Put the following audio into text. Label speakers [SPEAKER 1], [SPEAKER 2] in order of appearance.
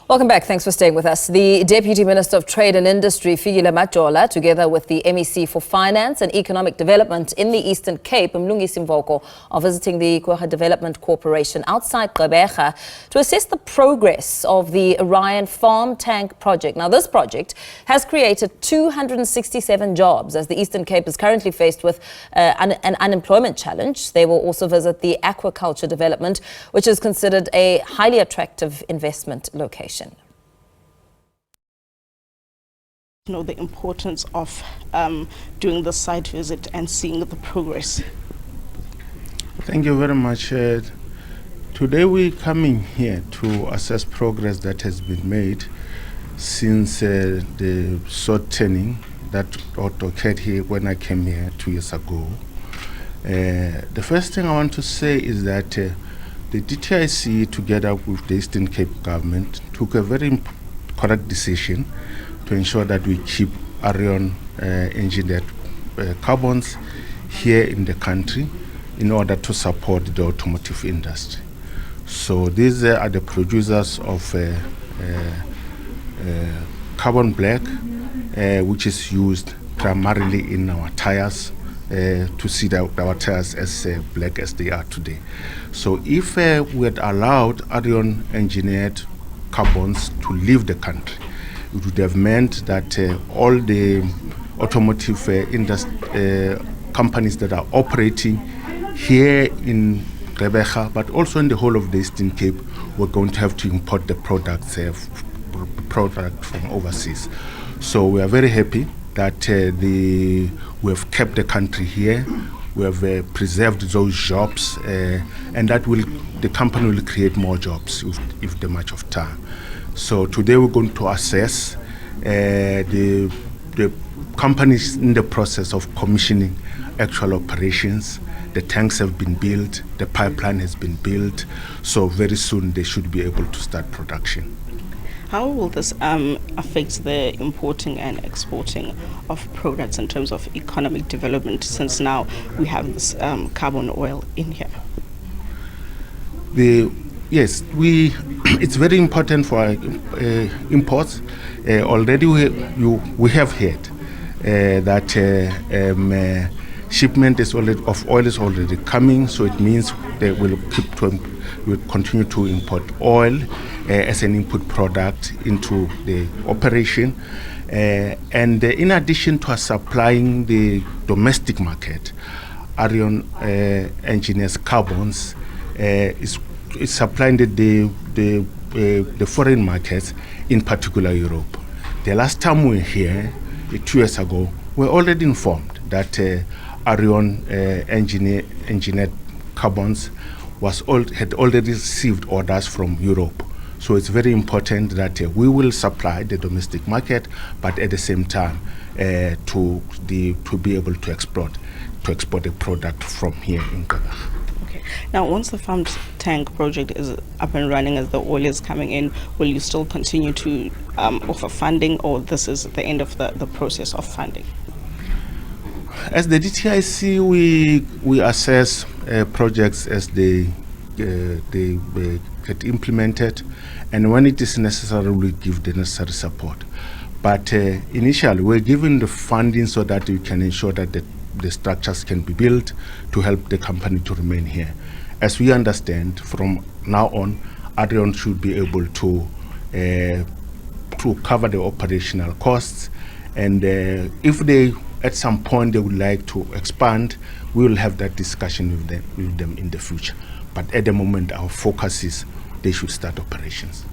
[SPEAKER 1] Welcome back. Thanks for staying with us. The Deputy Minister of Trade and Industry, Fikile Majola, together with the MEC for Finance and Economic Development in the Eastern Cape, Mlungisi Mvoko, are visiting the Coega Development Corporation outside Gqeberha to assess the progress of the Orion Farm Tank project. Now, this project has created 267 jobs as the Eastern Cape is currently faced with an unemployment challenge. They will also visit the Aquaculture development, which is considered a highly attractive investment location.
[SPEAKER 2] The importance of doing the site visit and seeing the progress.
[SPEAKER 3] Thank you very much. Today we're coming here to assess progress that has been made since the sod turning that occurred here when I came here 2 years ago. The first thing I want to say is that the DTIC, together with the Eastern Cape government, took a very correct decision to ensure that we keep Orion engineered carbons here in the country in order to support the automotive industry. So these are the producers of carbon black, which is used primarily in our tires to see our tires as black as they are today. So if we had allowed Orion engineered carbons to leave the country, it would have meant that all the automotive companies that are operating here in Gqeberha, but also in the whole of the Eastern Cape, were going to have to import the products from overseas. So we are very happy that we have kept the country here. We have preserved those jobs, and that the company will create more jobs if the much of time. So today we're going to assess the companies in the process of commissioning actual operations. The tanks have been built, the pipeline has been built, so very soon they should be able to start production.
[SPEAKER 2] How will this affect the importing and exporting of products in terms of economic development, since now we have this carbon oil in here?
[SPEAKER 3] Yes, it's very important for imports. Already we have heard that shipment of oil is already coming, so it means they will continue to import oil as an input product into the operation. And in addition to supplying the domestic market, Orion engineers carbons is supplying the foreign markets, in particular Europe. The last time we were here, 2 years ago, we were already informed that Orion engineered carbons had already received orders from Europe. So it's very important that we will supply the domestic market, but at the same time to be able to export a product from here in Gqeberha.
[SPEAKER 2] Okay. Now, once the farm tank project is up and running, as the oil is coming in, will you still continue to offer funding, or this is the end of the process of funding?
[SPEAKER 3] As the DTIC, we assess projects as they get implemented, and when it is necessary, we give the necessary support. But initially, we're given the funding so that we can ensure that the structures can be built to help the company to remain here. As we understand, from now on, Orion should be able to cover the operational costs, and if they at some point they would like to expand, we will have that discussion with them in the future. But at the moment, our focus is they should start operations.